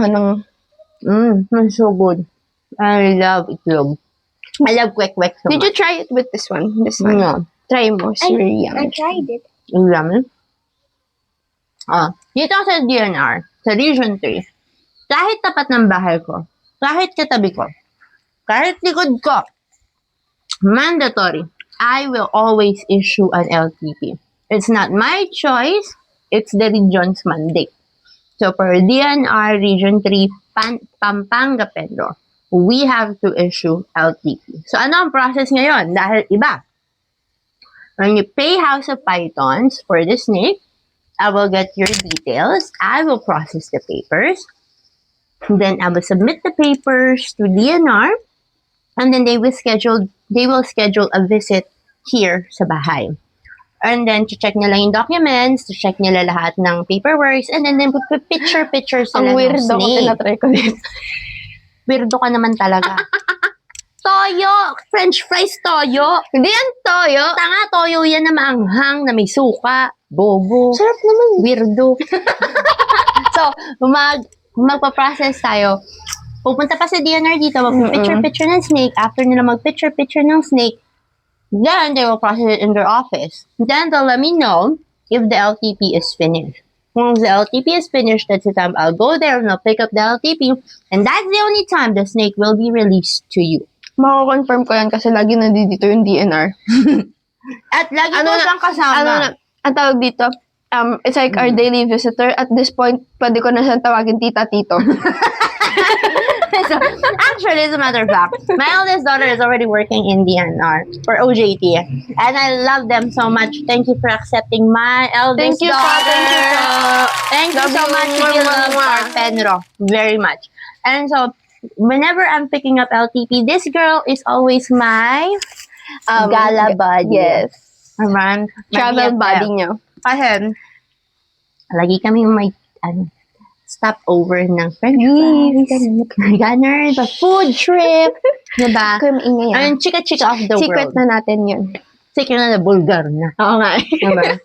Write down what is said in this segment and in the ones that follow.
Anong, It's so good. I love itlog. I love kwek-kwek so did you much. try it with this one? This one? Yeah. Try mo. It's really yummy. tried it. Yummy. Dito sa DNR, sa Region 3, kahit tapat ng bahay ko, kahit katabi ko, kahit likod ko, mandatory, I will always issue an LTP. It's not my choice, it's the region's mandate. So for DNR Region 3, Pampanga Pedro, we have to issue LTP. So ano ang process ngayon? Dahil iba. When you pay House of Pythons for the snake, I will get your details. I will process the papers. Then I will submit the papers to DNR. And then they will schedule a visit here sa bahay. And then, check nila yung documents, check nila lahat ng paperwork, and then picture sila Ang ng weirdo ko, snake. tinatry ko din. Weirdo ka naman talaga. Toyo! French fries toyo! Hindi yan toyo. Tanga, toyo yan na maanghang, na may suka. Bobo. Sarap naman. Weirdo. So, magpa-process tayo. Pupunta pa sa DNR dito, magpicture ng snake. After nila magpicture ng snake, then they will process it in their office. Then they'll let me know if the LTP is finished. Once the LTP is finished, that's the time I'll go there and I'll pick up the LTP. And that's the only time the snake will be released to you. Mako-confirm ko yan kasi lagi nandito yung DNR. At lagi ko siyang kasama. Ang tawag dito, it's like our daily visitor. At this point, pwede ko na siyang tawagin tita-tito. So, actually, as a matter of fact, my eldest daughter is already working in DNR for OJT. And I love them so much. Thank you for accepting my eldest daughter. Thank you so much. We love our Penro very much. And so, whenever I'm picking up LTP, this girl is always my gala buddy. Yes. Around Travel buddy niyo. Kasi, lagi kami may, stop over ng French fries, ganun, the food trip, diba? Kaya maingay yan. Ayun, chika-chika of the Secret world. na natin yun. Secret na bulgar na. Oo nga. Diba?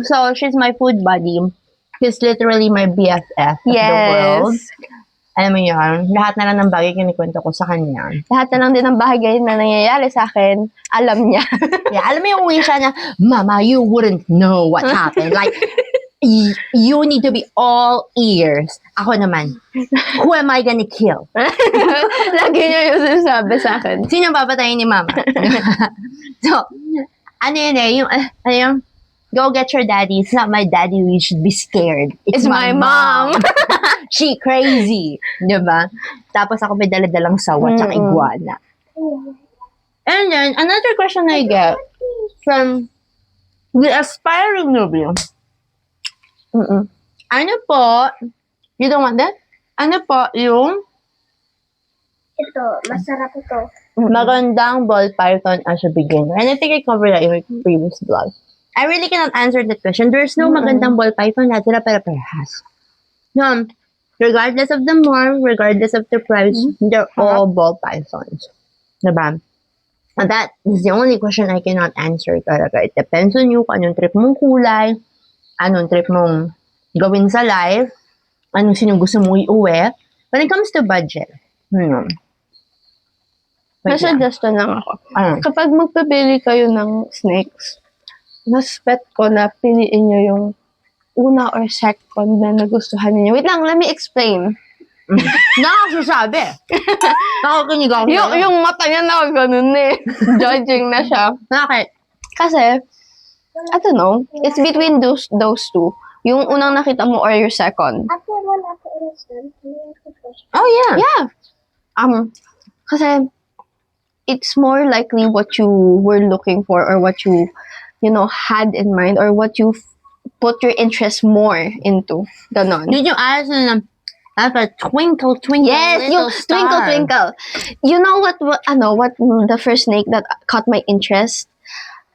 So, she's my food buddy. She's literally my BFF of the world. Alam mo yun, lahat na lang ng bagay kinikwento ko sa kanya. Lahat na lang din ng bagay na nangyayari sa akin, alam niya. Yeah, alam mo yung uwi siya na, Mama, you wouldn't know what happened. Like, you need to be all ears. Ako naman, who am I gonna kill? Lagi niya yung sinasabi sa akin. Sino papatayin ni Mama? So, ano yun yung, go get your daddy. It's not my daddy. We should be scared. It's my mom. She crazy. Diba? Tapos ako may daladalang sawa tsaka iguana. And then, another question I get from the aspiring newbie. Ano po, you don't want that? Ano po yung Ito, masarap ito. magandang ball python as a beginner? And I think I covered that in my previous vlog. I really cannot answer that question. There's no magandang ball python. Lahat sila para-parehas. No, regardless of the norm, regardless of the price, they're all ball pythons. Diba? And that is the only question I cannot answer talaga. It depends on you kung anong trip mong kulay, anong trip mong gawin sa life, anong sino gusto mong iuwi. When it comes to budget, May suggestion lang ako. Kapag magpipili kayo ng snakes, mas bet ko na piliin nyo yung una or second na nagustuhan niyo. Wait lang, let me explain. Nakakasasabi. Nakakinig ako. Yung mata niya na ganun eh. Judging na siya. Bakit? Kasi, I don't know, it's between those two. Yung unang nakita mo or your second. After one, after understand, Oh, yeah. Yeah. Kasi, it's more likely what you were looking for or what you had in mind or what you put your interest more into. Ganon. Did you ask them, have a twinkle, twinkle, Yes, little yung star? twinkle, twinkle. You know what the first snake that caught my interest?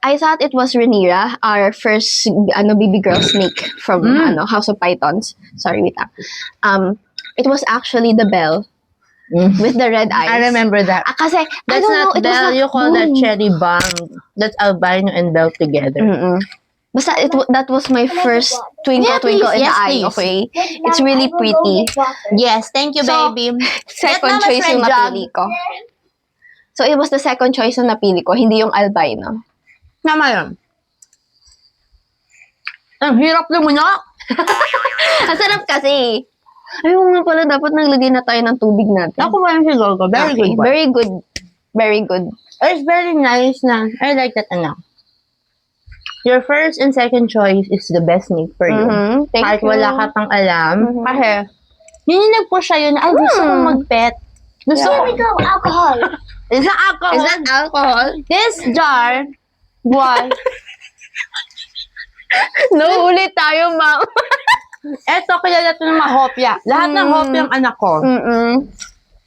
I thought it was Rhaenyra, our first baby girl snake from House of Pythons. Sorry, wait lang. It was actually the Belle with the red eyes. I remember that. Kasi, That's I don't know, not it was Belle. not You call that moon. cherry bomb. That's albino and Belle together. Basta that was my first twinkle Yeah, twinkle please. in the Yes, eye, please. okay? Wait It's lang, really I will go pretty. get water. Yes, thank you, So, baby. Second Mama's choice yung red jug. napili ko. So, it was the second choice na napili ko, hindi yung albino. Tama yun. Ang hirap lumunok. Ang sarap kasi. Ayun nga pala, dapat naglagay na tayo ng tubig natin. Ako ba yung si Gogo? Very Okay, good one. Very good. Very good. It's very nice na. I like that anak. Your first and second choice is the best name for you. Mhm. Thank Kahit you. wala ka pang alam. Mhm. Kasi, yun yung nag-push sa'yo na, ay, gusto kong mag-pet. Gusto Here ko. we go, alcohol. Is that alcohol? Is that alcohol? This jar was, No, ulit tayo, ma'am. eto, kilala ito ng mga hopya. Lahat ng hopya ang anak ko. Mm-mm.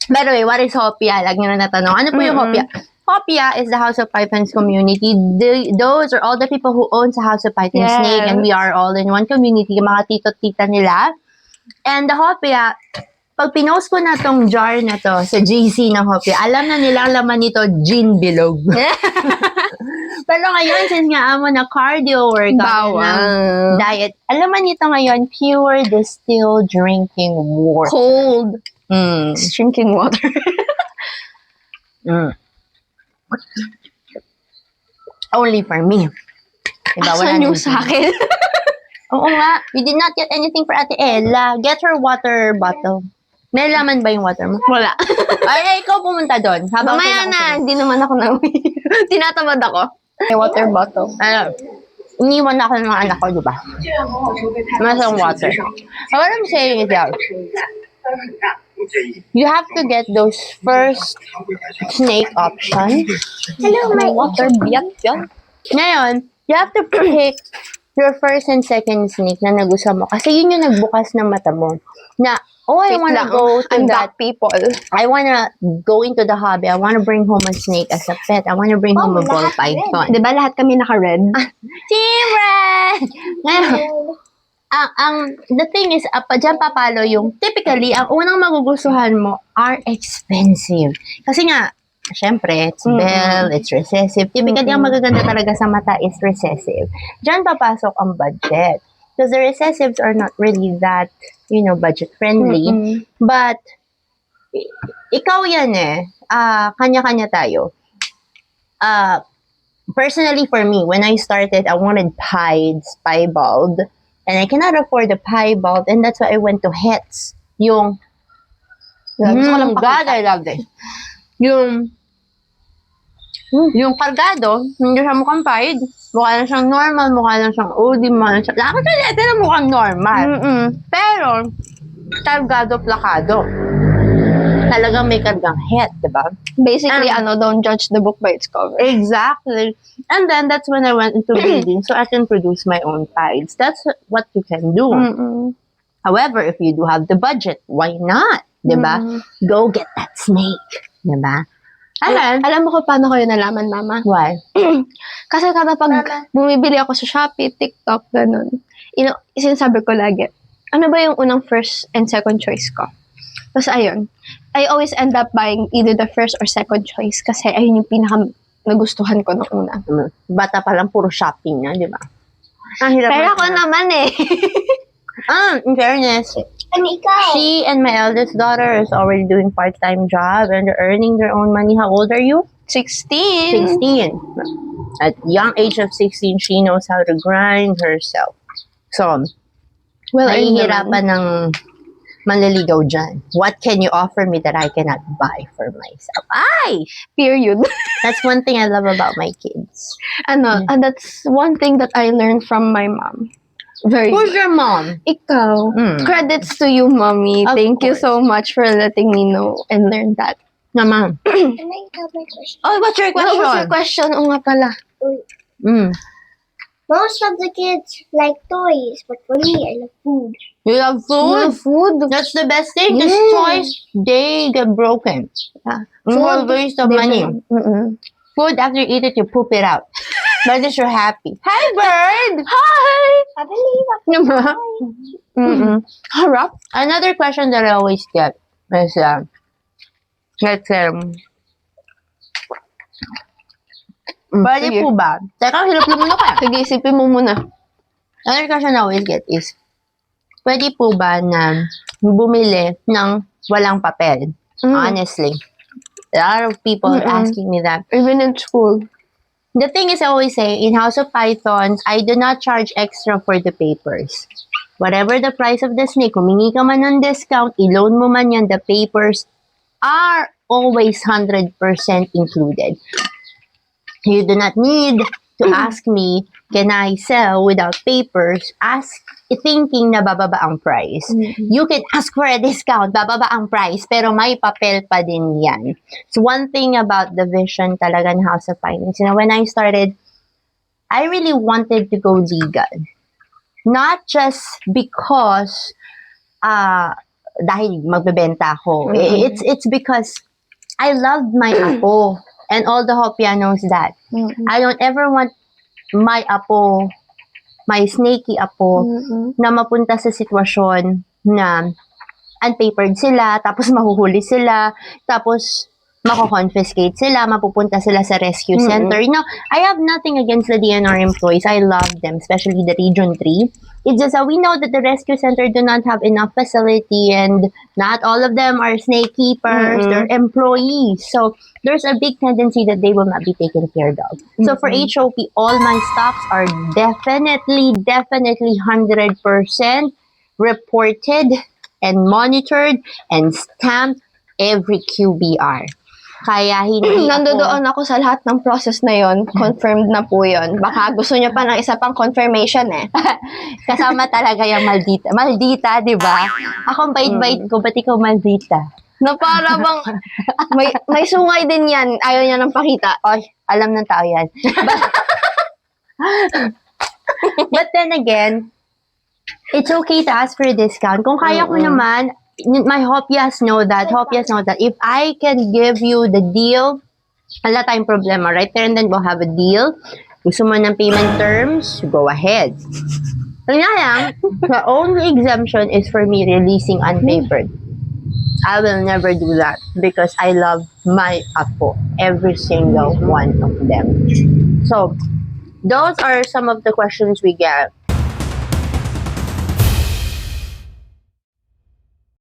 By the way, what is hopya? Lagi nyo na natanong. Ano po yung hopya? Hopya is the House of Pythons community. Those are all the people who owns the House of Python Yes. Snake, and we are all in one community, yung mga tito-tita nila. And the hopya, pag pinost ko na tong jar na to sa GC ng hopya, alam na nilang laman nito, gin bilog. Pero ngayon, since nga amo na cardio workout ng Bawal. diet, alaman nito ngayon, pure distilled drinking water. Cold. Mm. It's drinking water. Mm. Only for me. Diba, Asan yung nang- sa akin? Oo nga. You did not get anything for Ate Ella. Get her water bottle. May laman ba yung water mo? Wala. Ay, ikaw pumunta doon. Habang Mamaya sila na, kusunod. hindi naman ako nawi. Tinatamad ako. May water bottle. Ano, iniwan na ako ng mga anak ko, di ba? Masang water. So what I'm saying is that you have to get those first snake option. Hello, my Water biyak yan. Ngayon, you have to pick your first and second snake na nagustuhan mo. Kasi yun yung nagbukas ng mata mo. Na, oh, I Wait wanna lang. go to I'm that. that people. I wanna go into the hobby. I wanna bring home a snake as a pet. I wanna bring home a ball python. Di ba lahat kami naka-red? Team Red! Ngayon, the thing is, dyan papalo yung, typically, ang unang magugustuhan mo are expensive. Kasi nga, syempre, it's bell, it's recessive. Typically, ang magaganda talaga sa mata is recessive. Diyan papasok ang budget. Because the recessives are not really that, budget-friendly. But, ikaw yan eh. Kanya-kanya tayo. Personally, for me, when I started, I wanted piebald. And I cannot afford the piebald. And that's why I went to Hets. Yung, Gusto ko lang God, I love this. Yung kargado, hindi siya mukhang pied. Mukha lang siyang normal, mukha lang siyang OD, mukha lang siyang, lakad siya na mukhang normal. Pero, kargado, plakado. Talagang may kargang het, diba? Basically, don't judge the book by its cover. Exactly. And then, that's when I went into breeding, so I can produce my own pieds. That's what you can do. However, if you do have the budget, why not? Diba? Go get that snake. Diba? Alam mo ko paano ko yun nalaman, Mama? Why? Kasi kada pag bumibili ako sa Shopee, TikTok, ganun, sinasabi ko lagi, ano ba yung unang first and second choice ko? Tapos ayun, I always end up buying either the first or second choice kasi ayun yung pinaka nagustuhan ko nung una. Bata pa lang, puro shopping na, di ba? Ang hirap Pero na- ako naman eh. in fairness, And ikaw. she and my eldest daughter is already doing part-time job and they're earning their own money. How old are you? 16. 16. At young age of 16, she knows how to grind herself. So, Well, ayun nahihirapan ng manliligaw dyan. What can you offer me that I cannot buy for myself? Ay! period. That's one thing I love about my kids. And that's one thing that I learned from my mom. Very Who's good. your mom? Ikaw. Mm. Credits to you, Mommy. Of Thank you course. so much for letting me know and learn that. Naman. Can I tell my question? Oh, what's your What question? was your question? Oo nga pala. Mm. Most of the kids like toys, but for me, I love food. You love food? Food. That's the best thing. Because Mm. toys, they get broken. Yeah. More waste of money. Mm-mm. Food, after you eat it, you poop it out. But at least you're happy. Hi, bird! Hi! I believe Diba? Mm-mm. Harap. Another question that I always get is, let's Pwede sige. po ba? Teka, hirap na muna ka. Sige, isipin mo muna. Another question I always get is, pwede po ba na bumili ng walang papel? Honestly. A lot of people are asking me that. Even in school. The thing is, I always say, in House of Pythons, I do not charge extra for the papers. Whatever the price of the snake, humingi ka man ng discount, i-loan mo man yan, the papers are always 100% included. You do not need to ask me, can I sell without papers? Thinking na bababa ang price. You can ask for a discount, bababa ang price, pero may papel pa din yan. So one thing about the vision talaga ng House of Finance, when I started, I really wanted to go legal. Not just because dahil magbebenta ako. It's because I loved my apo. And all the Hopia knows that. I don't ever want my apo, my snaky apo, na mapunta sa sitwasyon na unpapered sila, tapos mahuhuli sila, tapos mako-confiscate sila, mapupunta sila sa rescue center. Now, I have nothing against the DNR employees. I love them, especially the Region 3. It's just that we know that the rescue center do not have enough facility and not all of them are snake keepers. They're employees. So, there's a big tendency that they will not be taken care of. So, for HOP, all my stocks are definitely 100% reported and monitored and stamped every QBR. Kaya hindi Nandoon ako sa lahat ng process na yon. Confirmed na po yon. Baka gusto niya pa ng isa pang confirmation eh. Kasama talaga yung maldita. Maldita, di ba? Ako bait-bait ko, ba't ikaw maldita? Na para bang may sungay din yan. Ayaw niya nang pakita. Oy, alam ng tao yan. But then again, it's okay to ask for a discount. Kung kaya ko naman, my Hopias know that. If I can give you the deal, wala tayong problema. Right there and then we'll have a deal. Gusto mo ng payment terms, go ahead. Kaya lang, the only exemption is for me releasing unpapered. I will never do that because I love my apo, every single one of them. So, those are some of the questions we get.